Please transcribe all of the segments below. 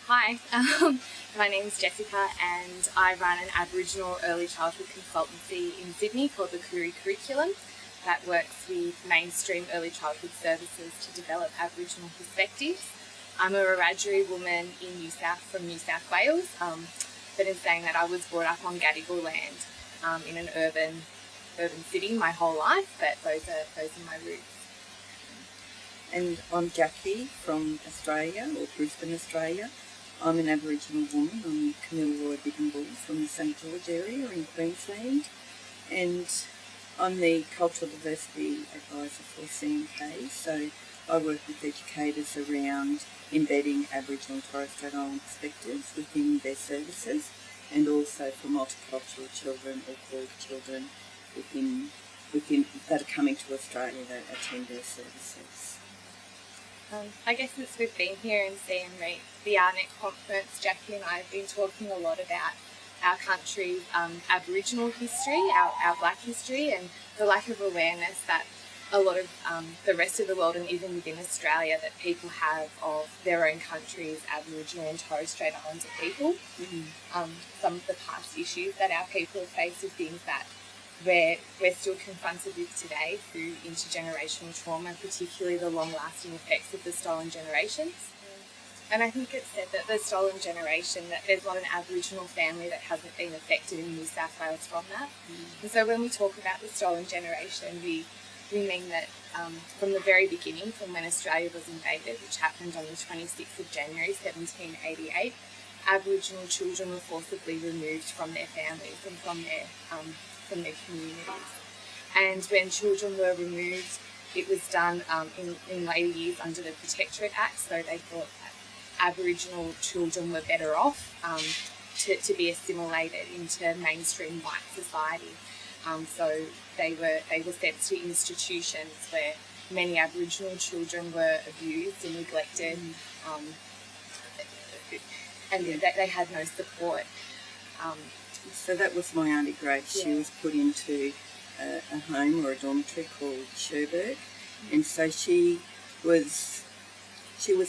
Hi, my name's Jessica and I run an Aboriginal early childhood consultancy in Sydney called the Koori Curriculum that works with mainstream early childhood services to develop Aboriginal perspectives. I'm a Wiradjuri woman from New South Wales, but in saying that, I was brought up on Gadigal land in an urban city my whole life, but those are my roots. And I'm Jackie from Australia, or Brisbane, Australia. I'm an Aboriginal woman. I'm Camilla Roy from the St George area in Queensland, and I'm the Cultural Diversity Advisor for CMK. So I work with educators around embedding Aboriginal and Torres Strait Island perspectives within their services, and also for multicultural children or called children within that are coming to Australia that attend their services. I guess since we've been here in CMREAP, the ARNET conference, Jackie and I have been talking a lot about our country's Aboriginal history, our Black history, and the lack of awareness that a lot of the rest of the world, and even within Australia, that people have of their own country's Aboriginal and Torres Strait Islander people. Mm-hmm. Some of the past issues that our people have faced are things that we're still confronted with today through intergenerational trauma, particularly the long-lasting effects of the stolen generations. And I think it's said that the stolen generation, that there's not an Aboriginal family that hasn't been affected in New South Wales from that. And so when we talk about the stolen generation, we mean that from the very beginning, from when Australia was invaded, which happened on the 26th of January 1788, Aboriginal children were forcibly removed from their families and from their communities. And when children were removed, it was done in later years under the Protectorate Act, so they thought that Aboriginal children were better off to be assimilated into mainstream white society. So they were sent to institutions where many Aboriginal children were abused and neglected, and they had no support. So that was my Auntie Grace. She was put into a home or a dormitory called Sherbrooke, and so she was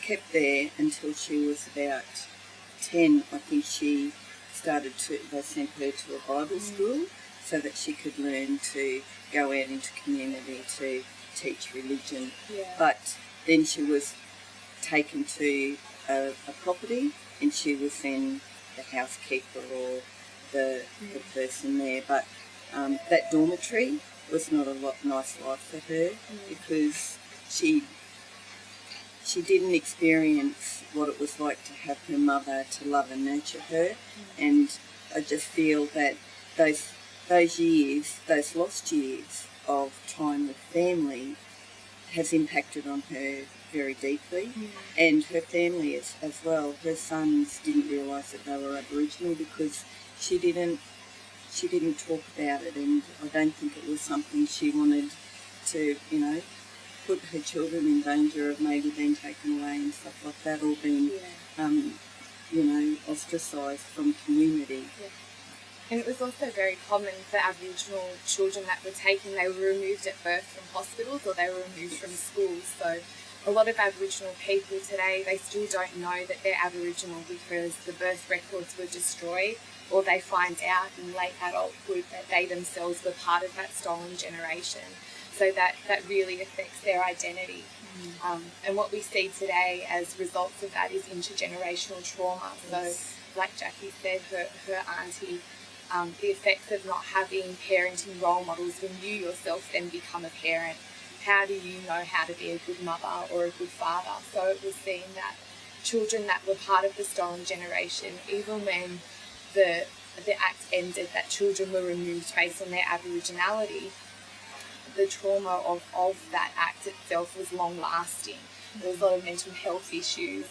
kept there until she was about 10. I think they sent her to a Bible school so that she could learn to go out into community to teach religion. But then she was taken to a property, and she was then the housekeeper or the person there. But that dormitory was not a nice life for her, because she didn't experience what it was like to have her mother to love and nurture her. And I just feel that those lost years of time with family has impacted on her very deeply, and her family as well. Her sons didn't realise that they were Aboriginal because she didn't talk about it, and I don't think it was something she wanted to, put her children in danger of maybe being taken away and stuff like that, or being, ostracised from community. Yeah. And it was also very common for Aboriginal children that were taken, they were removed at birth from hospitals, or they were removed from schools. So a lot of Aboriginal people today, they still don't know that they're Aboriginal because the birth records were destroyed, or they find out in late adulthood that they themselves were part of that stolen generation. So that really affects their identity. And what we see today as results of that is intergenerational trauma. So like Jackie said, her auntie, the effects of not having parenting role models when you yourself then become a parent. How do you know how to be a good mother or a good father? So it was seen that children that were part of the stolen generation, even when the act ended, that children were removed based on their Aboriginality, the trauma of that act itself was long lasting. There was a lot of mental health issues,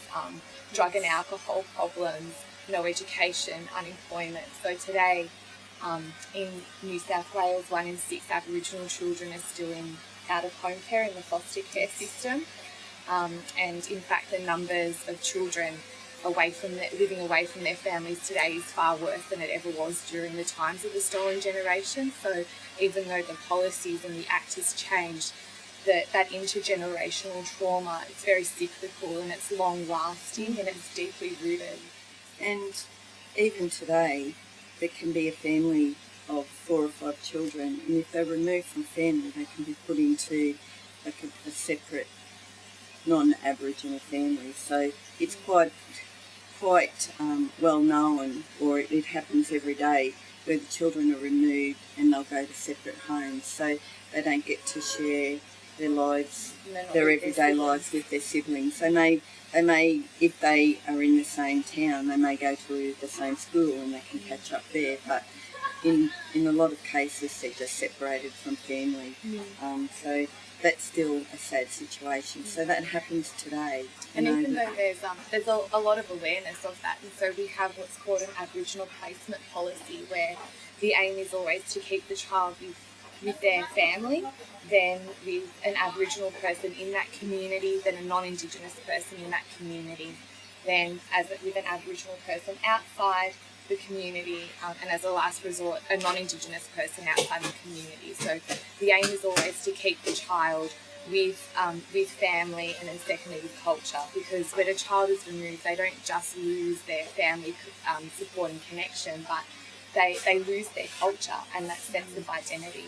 drug and alcohol problems, no education, unemployment. So today, in New South Wales, 1 in 6 Aboriginal children are still in out-of-home care in the foster care system. And in fact, the numbers of children living away from their families today is far worse than it ever was during the times of the stolen generation. So even though the policies and the act has changed, that intergenerational trauma, it's very cyclical and it's long-lasting and it's deeply rooted. And even today, there can be a family of 4 or 5 children, and if they're removed from family, they can be put into like a separate non-Aboriginal family. So it's quite well known, or it happens every day, where the children are removed and they'll go to separate homes, so they don't get to share their lives, their everyday lives with their siblings. They may, if they are in the same town, they may go to the same school and they can catch up there, but in a lot of cases they're just separated from family. So that's still a sad situation. So that happens today. And even though there's a lot of awareness of that, and so we have what's called an Aboriginal placement policy, where the aim is always to keep the child with their family, then with an Aboriginal person in that community, then a non-Indigenous person in that community, then with an Aboriginal person outside the community, and as a last resort, a non-Indigenous person outside the community. So the aim is always to keep the child with family, and then secondly with culture, because when a child is removed, they don't just lose their family support and connection, but they lose their culture and that sense of identity.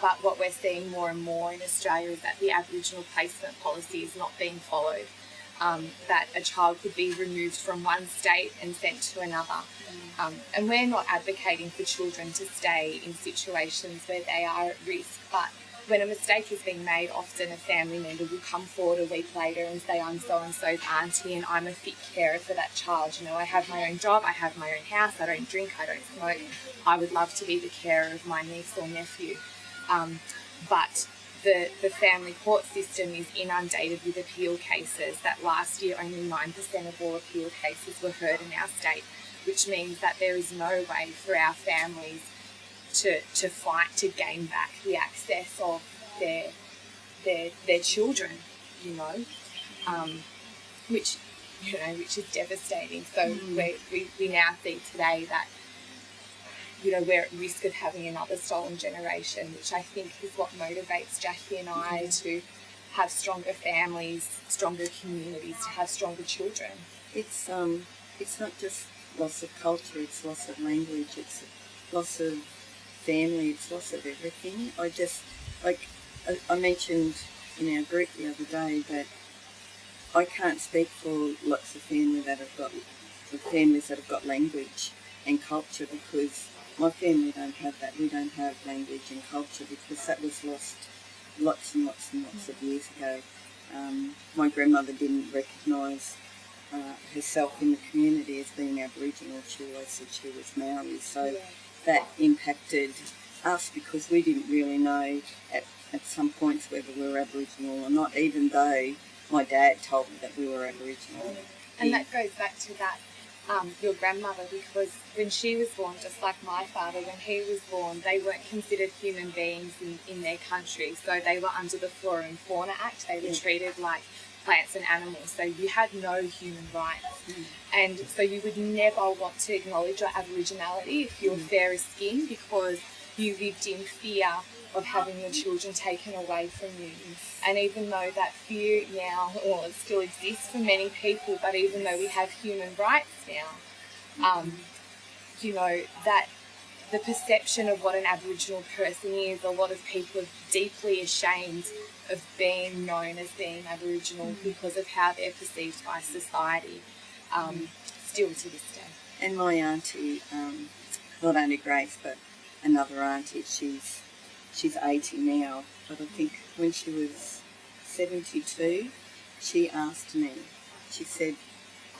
But what we're seeing more and more in Australia is that the Aboriginal placement policy is not being followed. That a child could be removed from one state and sent to another. And we're not advocating for children to stay in situations where they are at risk, but when a mistake has been made, often a family member will come forward a week later and say, I'm so-and-so's auntie and I'm a fit carer for that child. You know, I have my own job, I have my own house, I don't drink, I don't smoke. I would love to be the carer of my niece or nephew. But the family court system is inundated with appeal cases. That last year only 9% of all appeal cases were heard in our state, which means that there is no way for our families to fight to gain back the access of their children, which is devastating. So we now see today that we're at risk of having another stolen generation, which I think is what motivates Jackie and I to have stronger families, stronger communities, to have stronger children. It's not just loss of culture, it's loss of language, it's loss of family, it's loss of everything. I mentioned in our group the other day that I can't speak for lots of families that have got language and culture, because my family don't have that. We don't have language and culture because that was lost lots and lots and lots of years ago. My grandmother didn't recognise herself in the community as being Aboriginal. She always said she was Maori. So that impacted us because we didn't really know at some points whether we were Aboriginal or not, even though my dad told me that we were Aboriginal. And that goes back to that, your grandmother, because when she was born, just like my father, when he was born, they weren't considered human beings in their country. So they were under the Flora and Fauna Act. They were treated like plants and animals. So you had no human rights. And so you would never want to acknowledge your Aboriginality if you were fair as skin, because you lived in fear of having your children taken away from you. And even though that fear now, it still exists for many people, but even though we have human rights now, that the perception of what an Aboriginal person is, a lot of people are deeply ashamed of being known as being Aboriginal because of how they're perceived by society, still to this day. And my auntie, not only Grace, but another auntie, she's 80 now, but I think when she was 72, she asked me, she said,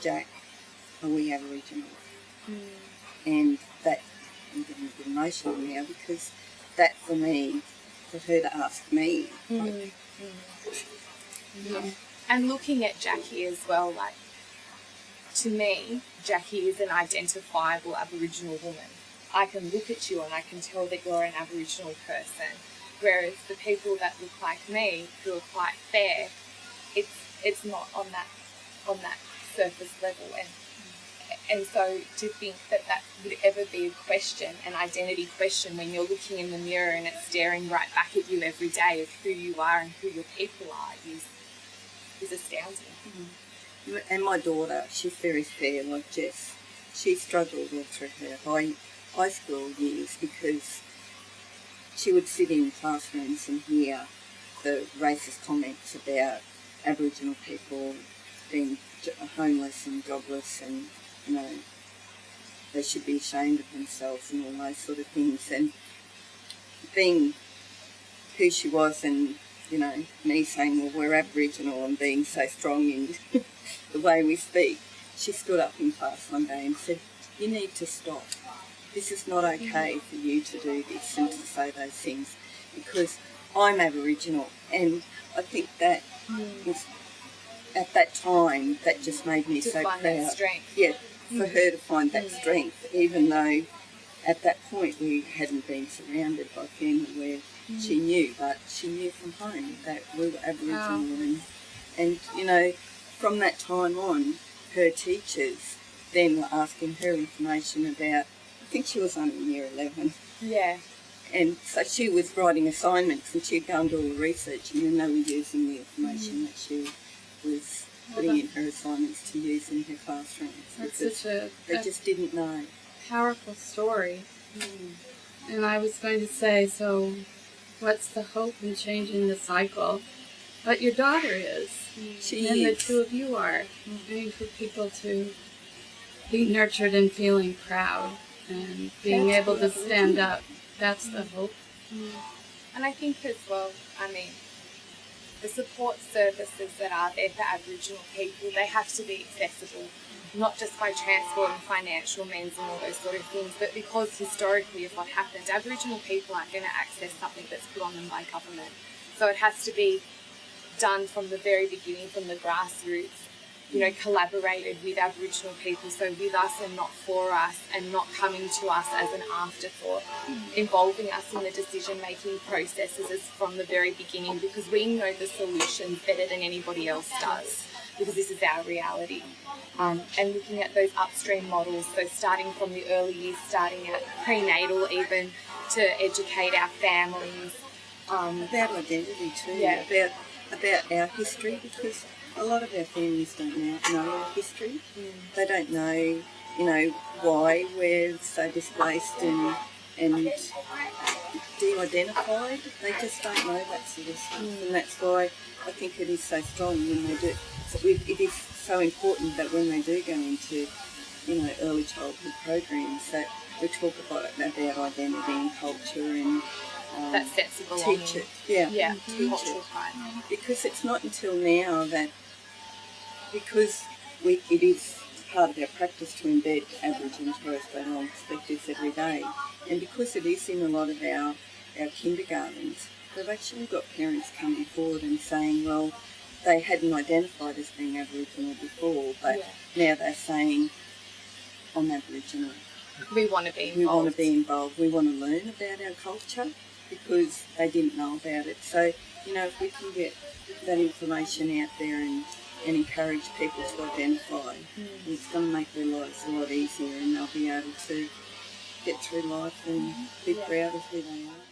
Jack, are we Aboriginal? And that, I'm getting a bit emotional now, because that for me, for her to ask me. And looking at Jackie as well, like, to me, Jackie is an identifiable Aboriginal woman. I can look at you and I can tell that you're an Aboriginal person. Whereas the people that look like me, who are quite fair, it's not on that surface level. And And so to think that that would ever be a question, an identity question, when you're looking in the mirror and it's staring right back at you every day of who you are and who your people are is astounding. Mm-hmm. And my daughter, she's very fair like Jess. She struggled all through her high school years because she would sit in classrooms and hear the racist comments about Aboriginal people being homeless and jobless, and they should be ashamed of themselves and all those sort of things. And being who she was, and me saying, well, we're Aboriginal, and being so strong in the way we speak, she stood up in class one day and said, you need to stop. This is not okay for you to do this and to say those things, because I'm Aboriginal. And I think that was, at that time, that just made me so proud. That strength. Yeah, for her to find that strength, even though at that point we hadn't been surrounded by family where she knew, but she knew from home that we were Aboriginal. Wow. And from that time on, her teachers then were asking her information about, I think she was only in year 11. Yeah. And so she was writing assignments, and she'd go and do all the research, and then they were using the information that she was putting in her assignments to use in her classrooms. That's such they just didn't know. Powerful story. And I was going to say, so what's the hope in changing the cycle? But your daughter is. She and is. The two of you are. I mean, for people to be nurtured and feeling proud and being able to stand up. That's the hope. And I think as well, the support services that are there for Aboriginal people, they have to be accessible, not just by transport and financial means and all those sort of things, but because historically of what happened, Aboriginal people aren't going to access something that's put on them by government. So it has to be done from the very beginning, from the grassroots, collaborated with Aboriginal people, so with us and not for us, and not coming to us as an afterthought, involving us in the decision-making processes as from the very beginning, because we know the solutions better than anybody else does, because this is our reality. And looking at those upstream models, so starting from the early years, starting at prenatal even, to educate our families. About identity too, about our history, because a lot of our families don't know our history. They don't know, why we're so displaced and de-identified. They just don't know that sort of stuff. And that's why I think it is so strong when they do. So it is so important that when they do go into, early childhood programs, that we talk about identity and culture and that sense of belonging. Teach it. Yeah. Teach cultural it. pride. Because it's not until now that, because it is part of our practice to embed Aboriginal Torres Strait Islander perspectives every day, and because it is in a lot of our kindergartens, they've actually got parents coming forward and saying, well, they hadn't identified as being Aboriginal before, but now they're saying, I'm Aboriginal. We want to be involved. We want to be involved. We want to learn about our culture because they didn't know about it. So, if we can get that information out there and encourage people to identify, it's going to make their lives a lot easier, and they'll be able to get through life and be proud of who they are.